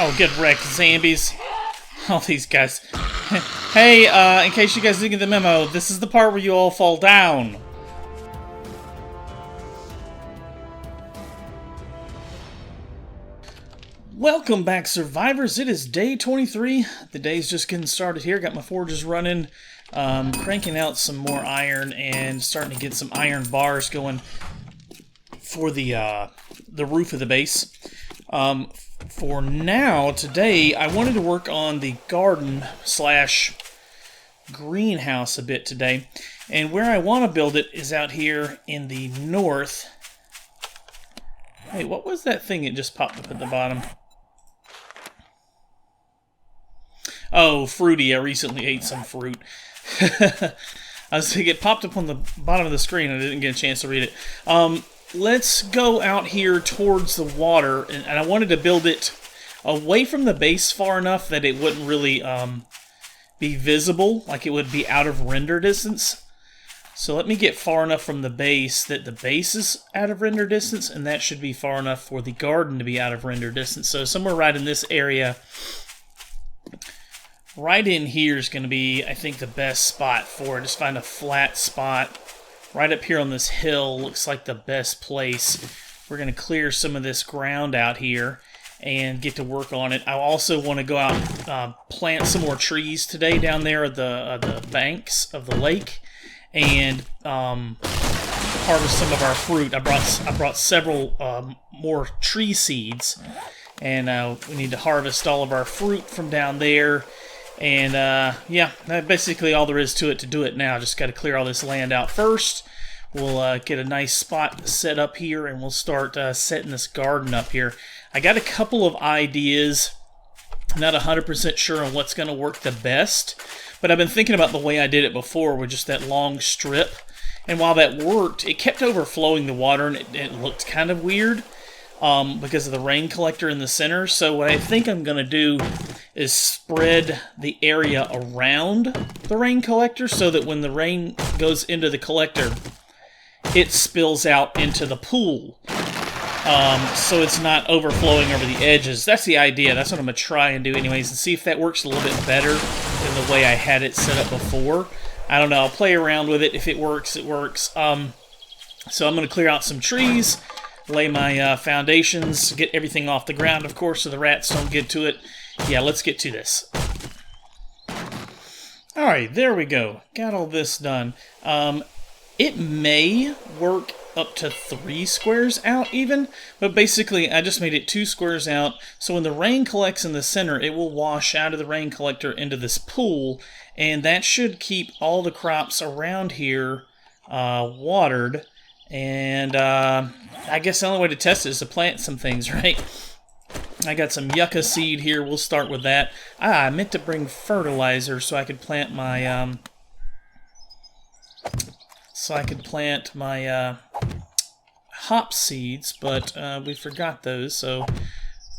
Oh, get wrecked, zombies. All these guys. Hey, in case you guys didn't get the memo, this is the part where you all fall down. Welcome back, survivors. It is day 23. The day's just getting started here. Got my forges running, cranking out some more iron and starting to get some iron bars going for the roof of the base. For now, today, I wanted to work on the garden slash greenhouse a bit today. And where I want to build it is out here in the north. Hey, what was that thing that just popped up at the bottom? Oh, fruity. I recently ate some fruit. I was thinking it popped up on the bottom of the screen. I didn't get a chance to read it. Let's go out here towards the water, and I wanted to build it away from the base far enough that it wouldn't really be visible, like it would be out of render distance. So let me get far enough from the base that the base is out of render distance, and that should be far enough for the garden to be out of render distance. So somewhere right in this area, right in here is going to be, I think, the best spot for it. Just find a flat spot. Right up here on this hill looks like the best place. We're going to clear some of this ground out here and get to work on it. I also want to go out plant some more trees today down there at the banks of the lake and harvest some of our fruit. I brought several more tree seeds, and we need to harvest all of our fruit from down there. And, yeah, that's basically all there is to it to do it now. Just got to clear all this land out first. We'll get a nice spot set up here, and we'll start setting this garden up here. I got a couple of ideas. Not 100% sure on what's going to work the best, but I've been thinking about the way I did it before with just that long strip. And while that worked, it kept overflowing the water, and it looked kind of weird. Because of the rain collector in the center. So what I think I'm going to do is spread the area around the rain collector so that when the rain goes into the collector, it spills out into the pool. So it's not overflowing over the edges. That's the idea. That's what I'm going to try and do anyways, and see if that works a little bit better than the way I had it set up before. I don't know. I'll play around with it. If it works, it works. So I'm going to clear out some trees, lay my foundations, get everything off the ground, of course, so the rats don't get to it. Yeah, let's get to this. Alright, there we go. Got all this done. It may work up to 3 squares out even, but basically I just made it 2 squares out, so when the rain collects in the center, it will wash out of the rain collector into this pool, and that should keep all the crops around here watered. And I guess the only way to test it is to plant some things, right? I got some yucca seed here. We'll start with that. I meant to bring fertilizer so I could plant my hop seeds, but we forgot those. So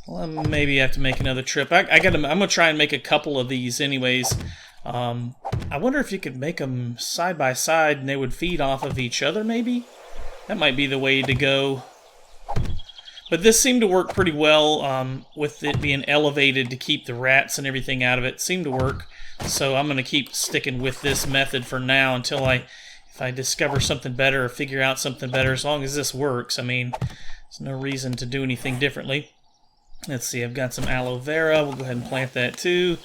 maybe I have to make another trip. I'm gonna try and make a couple of these, anyways. I wonder if you could make them side by side and they would feed off of each other, maybe. That might be the way to go. But this seemed to work pretty well with it being elevated to keep the rats and everything out of it. It seemed to work. So I'm going to keep sticking with this method for now until if I discover something better or figure out something better. As long as this works, I mean, there's no reason to do anything differently. Let's see, I've got some aloe vera. We'll go ahead and plant that too,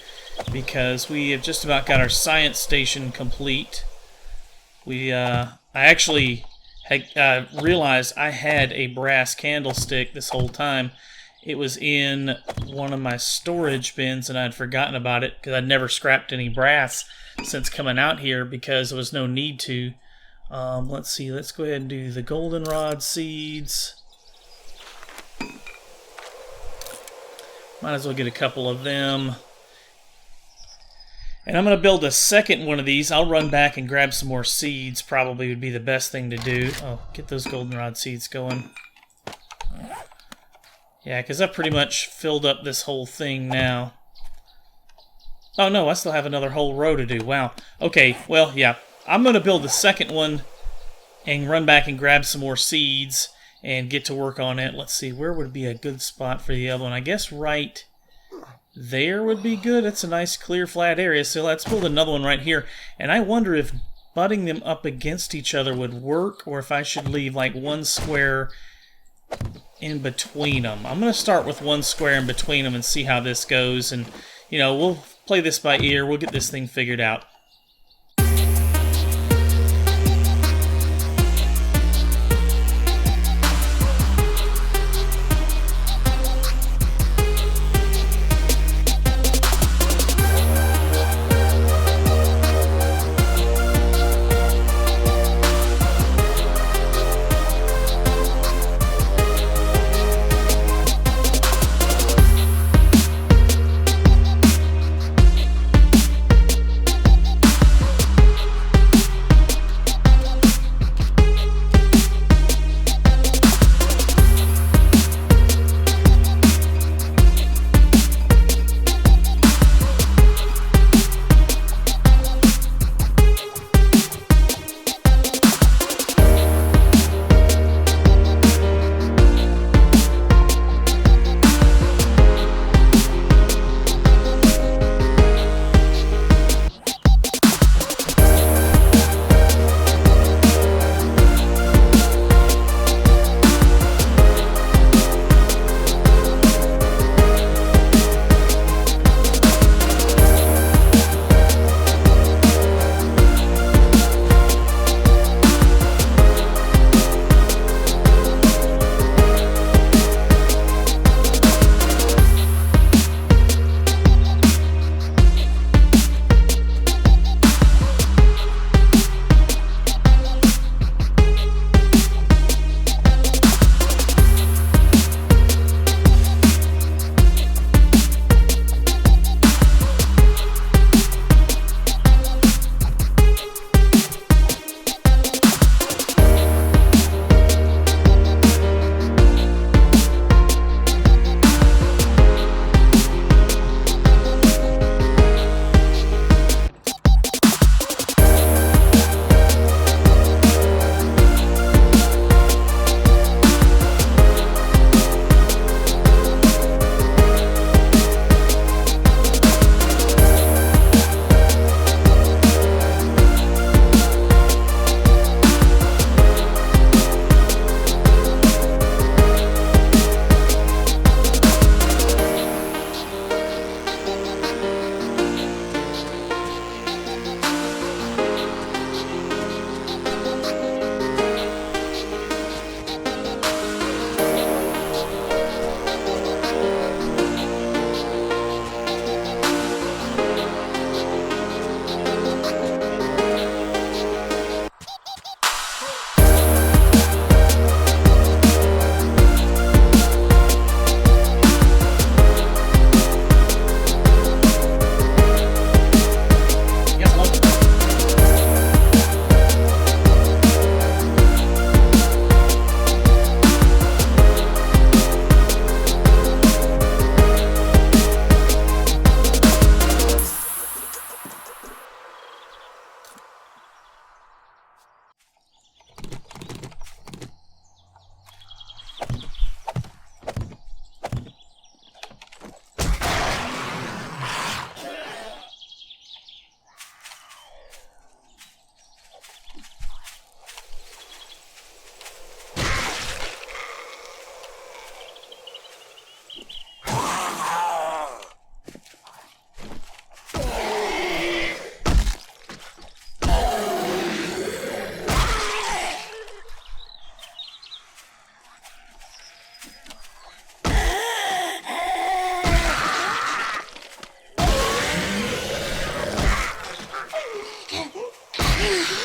because we have just about got our science station complete. I actually realized I had a brass candlestick this whole time. It was in one of my storage bins and I'd forgotten about it because I'd never scrapped any brass since coming out here because there was no need to. Let's see, let's go ahead and do the goldenrod seeds. Might as well get a couple of them. And I'm going to build a second one of these. I'll run back and grab some more seeds. Probably would be the best thing to do. Oh, get those goldenrod seeds going. Yeah, because I've pretty much filled up this whole thing now. Oh no, I still have another whole row to do. Wow. Okay, well, yeah. I'm going to build the second one and run back and grab some more seeds and get to work on it. Let's see, where would be a good spot for the other one? I guess right there would be good. It's a nice clear flat area, so let's build another one right here. And I wonder if butting them up against each other would work, or if I should leave like one square in between them. I'm going to start with one square in between them and see how this goes, and you know, we'll play this by ear. We'll get this thing figured out.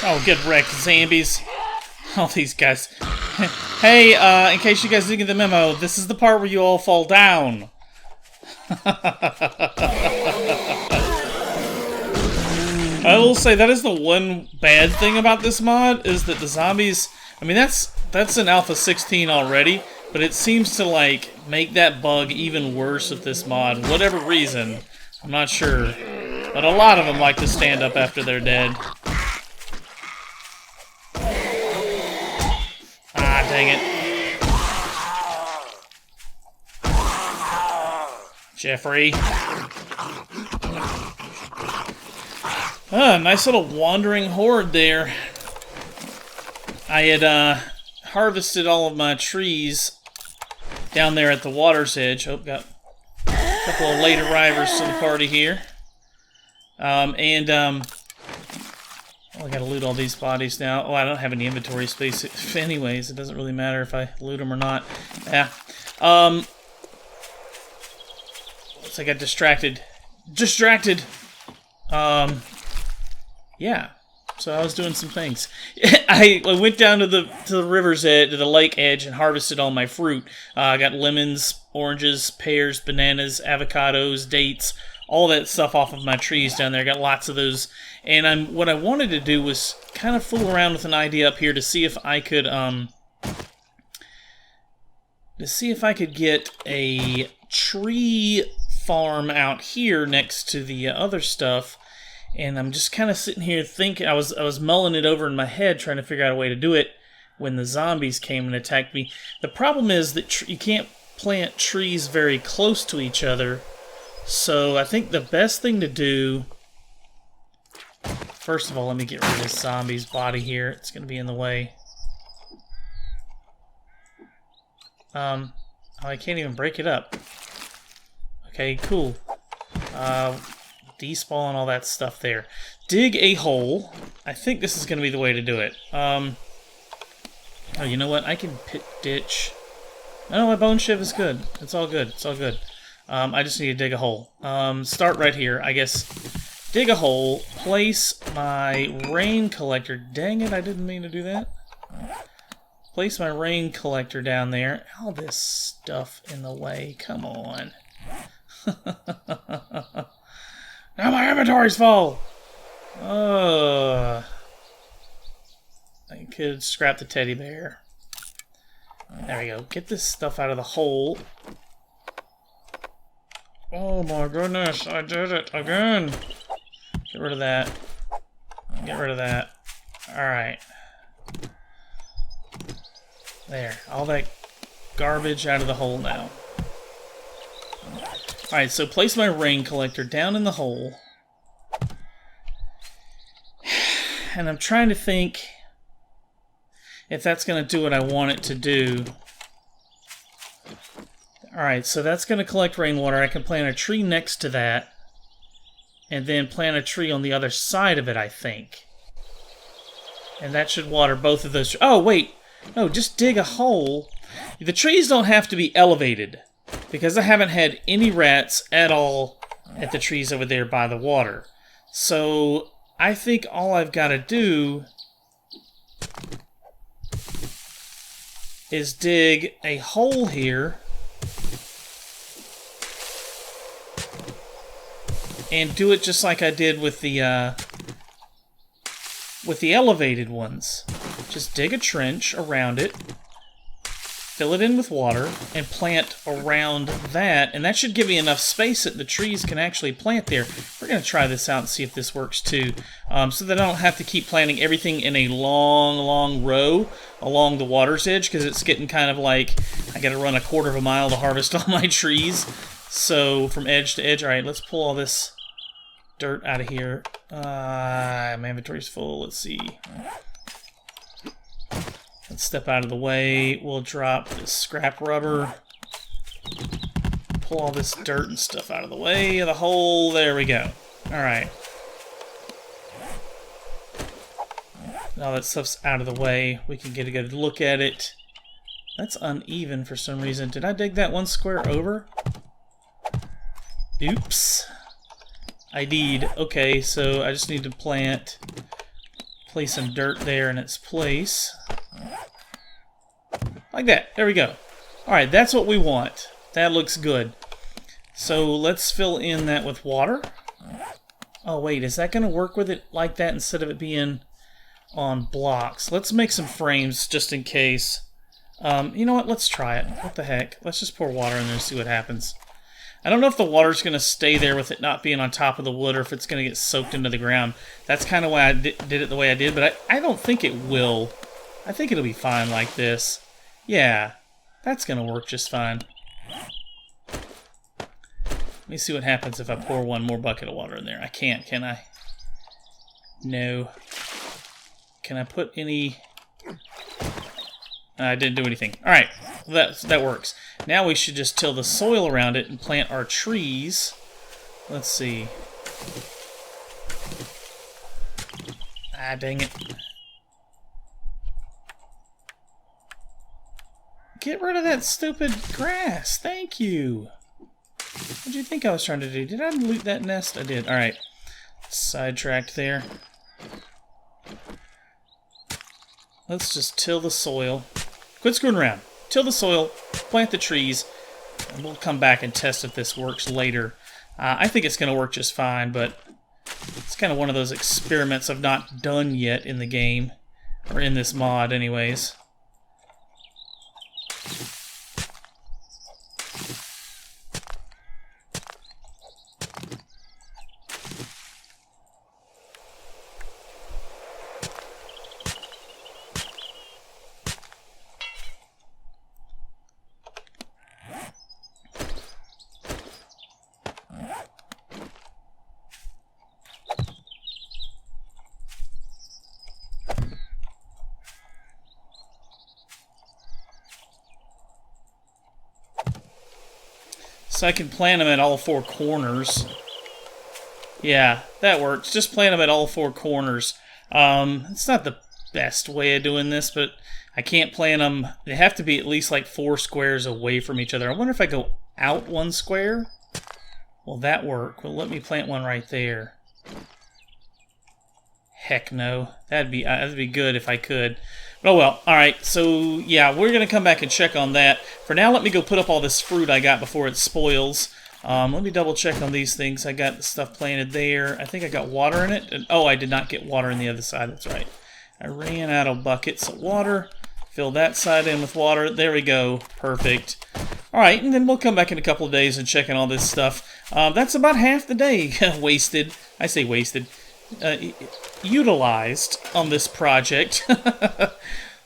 Oh, get wrecked, zombies. All these guys. Hey, in case you guys didn't get the memo, this is the part where you all fall down. I will say that is the one bad thing about this mod, is that the zombies... I mean, that's in Alpha 16 already, but it seems to, like, make that bug even worse with this mod. For whatever reason, I'm not sure. But a lot of them like to stand up after they're dead. Ah, dang it. Jeffrey. Ah, nice little wandering horde there. I had harvested all of my trees down there at the water's edge. Oh, got a couple of late arrivals to the party here. Oh, I gotta loot all these bodies now. Oh, I don't have any inventory space anyways. It doesn't really matter if I loot them or not. Yeah. Once I got distracted. Yeah. So I was doing some things. I went down to the river's edge, to the lake edge, and harvested all my fruit. I got lemons, oranges, pears, bananas, avocados, dates, all that stuff off of my trees down there. I got lots of those. And what I wanted to do was kind of fool around with an idea up here to see if I could get a tree farm out here next to the other stuff. And I'm just kind of sitting here thinking, I was mulling it over in my head, trying to figure out a way to do it when the zombies came and attacked me. The problem is that you can't plant trees very close to each other. So I think the best thing to do... First of all, let me get rid of this zombie's body here. It's going to be in the way. Oh, I can't even break it up. Okay, cool. Despawn and all that stuff there. Dig a hole. I think this is going to be the way to do it. Oh, you know what? I can pit ditch. No, my bone shiv is good. It's all good. It's all good. I just need to dig a hole. Start right here, I guess. Dig a hole. Place my rain collector. Dang it, I didn't mean to do that. Place my rain collector down there. All this stuff in the way. Come on. Now my inventory's full! I could scrap the teddy bear. There we go. Get this stuff out of the hole. Oh my goodness, I did it again! Get rid of that. Get rid of that. Alright. There. All that garbage out of the hole now. Alright, so place my rain collector down in the hole. And I'm trying to think if that's going to do what I want it to do. Alright, so that's going to collect rainwater. I can plant a tree next to that. And then plant a tree on the other side of it, I think. And that should water both of those. Oh, wait. No, just dig a hole. The trees don't have to be elevated, because I haven't had any rats at all at the trees over there by the water. So I think all I've got to do is dig a hole here and do it just like I did with the elevated ones. Just dig a trench around it, fill it in with water, and plant around that. And that should give me enough space that the trees can actually plant there. We're going to try this out and see if this works too. So that I don't have to keep planting everything in a long, long row along the water's edge, because it's getting kind of like I got to run a quarter of a mile to harvest all my trees. So from edge to edge. All right, let's pull all this dirt out of here. My inventory's full. Let's see. Let's step out of the way. We'll drop this scrap rubber. Pull all this dirt and stuff out of the way of the hole. There we go. Alright. Now that stuff's out of the way, we can get a good look at it. That's uneven for some reason. Did I dig that one square over? Oops. I did. Okay, so I just need to place some dirt there in its place. Like that. There we go. Alright, that's what we want. That looks good. So let's fill in that with water. Oh wait, is that going to work with it like that instead of it being on blocks? Let's make some frames just in case. You know what? Let's try it. What the heck? Let's just pour water in there and see what happens. I don't know if the water's going to stay there with it not being on top of the wood, or if it's going to get soaked into the ground. That's kind of why I did it the way I did, but I don't think it will. I think it'll be fine like this. Yeah, that's going to work just fine. Let me see what happens if I pour one more bucket of water in there. I can't, can I? No. Can I put any... I didn't do anything. Alright, that works. Now we should just till the soil around it and plant our trees. Let's see. Ah, dang it. Get rid of that stupid grass. Thank you. What do you think I was trying to do? Did I loot that nest? I did. Alright. Sidetracked there. Let's just till the soil. Quit screwing around. Till the soil, plant the trees, and we'll come back and test if this works later. I think it's going to work just fine, but it's kind of one of those experiments I've not done yet in the game, or in this mod anyways. So I can plant them at all four corners. Yeah, that works. Just plant them at all four corners. It's not the best way of doing this, but I can't plant them. They have to be at least like 4 squares away from each other. I wonder if I go out 1 square? Will that work? Well, let me plant one right there. Heck no. That'd be good if I could. Oh well, alright, so yeah, we're going to come back and check on that. For now, let me go put up all this fruit I got before it spoils. Let me double check on these things. I got the stuff planted there. I think I got water in it. Oh, I did not get water in the other side, that's right. I ran out of buckets of water. Fill that side in with water. There we go. Perfect. Alright, and then we'll come back in a couple of days and check on all this stuff. That's about half the day wasted. I say wasted. Utilized on this project.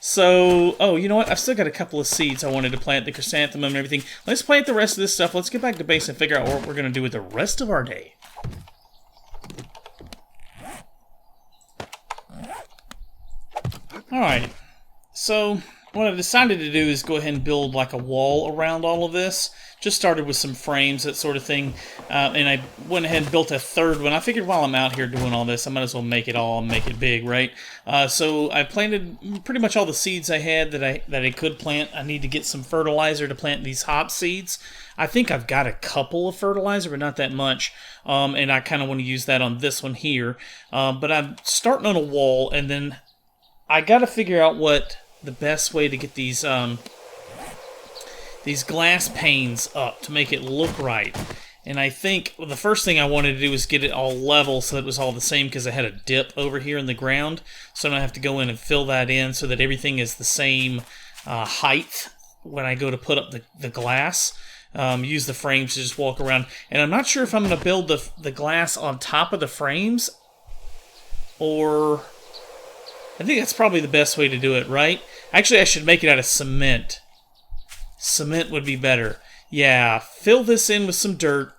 So, oh, you know what? I've still got a couple of seeds I wanted to plant, the chrysanthemum and everything. Let's plant the rest of this stuff. Let's get back to base and figure out what we're going to do with the rest of our day. Alright, so what I decided to do is go ahead and build like a wall around all of this. Just started with some frames, that sort of thing, and I went ahead and built a third one. I figured while I'm out here doing all this, I might as well make it all and make it big, right? So I planted pretty much all the seeds I had that I could plant. I need to get some fertilizer to plant these hop seeds. I think I've got a couple of fertilizer, but not that much, and I kind of want to use that on this one here. But I'm starting on a wall, and then I got to figure out what the best way to get these glass panes up to make it look right. And I think the first thing I wanted to do was get it all level so that it was all the same, because I had a dip over here in the ground. So I don't have to go in and fill that in so that everything is the same height when I go to put up the glass. Use the frames to just walk around. And I'm not sure if I'm going to build the glass on top of the frames, or... I think that's probably the best way to do it, right? Actually, I should make it out of cement. Cement would be better. Yeah, fill this in with some dirt,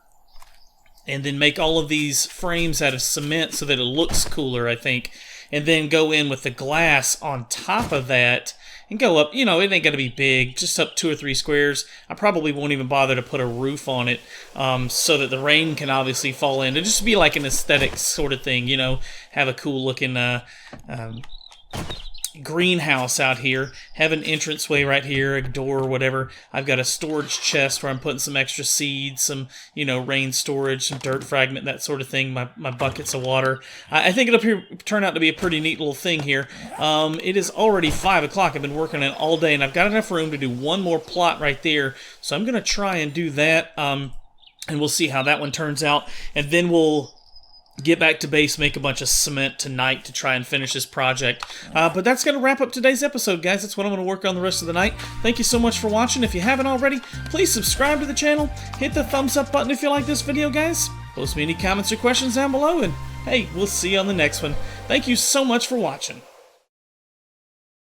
and then make all of these frames out of cement so that it looks cooler, I think. And then go in with the glass on top of that, and go up. You know, it ain't going to be big, just up 2 or 3 squares. I probably won't even bother to put a roof on it, so that the rain can obviously fall in. It'll just be like an aesthetic sort of thing, you know, have a cool looking greenhouse out here, have an entranceway right here, a door or whatever. I've got a storage chest where I'm putting some extra seeds, some, you know, rain storage, some dirt fragment, that sort of thing, my buckets of water. I think it'll turn out to be a pretty neat little thing here. It is already 5 o'clock. I've been working on it all day, and I've got enough room to do one more plot right there, so I'm going to try and do that, and we'll see how that one turns out, and then we'll get back to base, make a bunch of cement tonight to try and finish this project. But that's going to wrap up today's episode, guys. That's what I'm going to work on the rest of the night. Thank you so much for watching. If you haven't already, please subscribe to the channel. Hit the thumbs up button if you like this video, guys. Post me any comments or questions down below, and hey, we'll see you on the next one. Thank you so much for watching.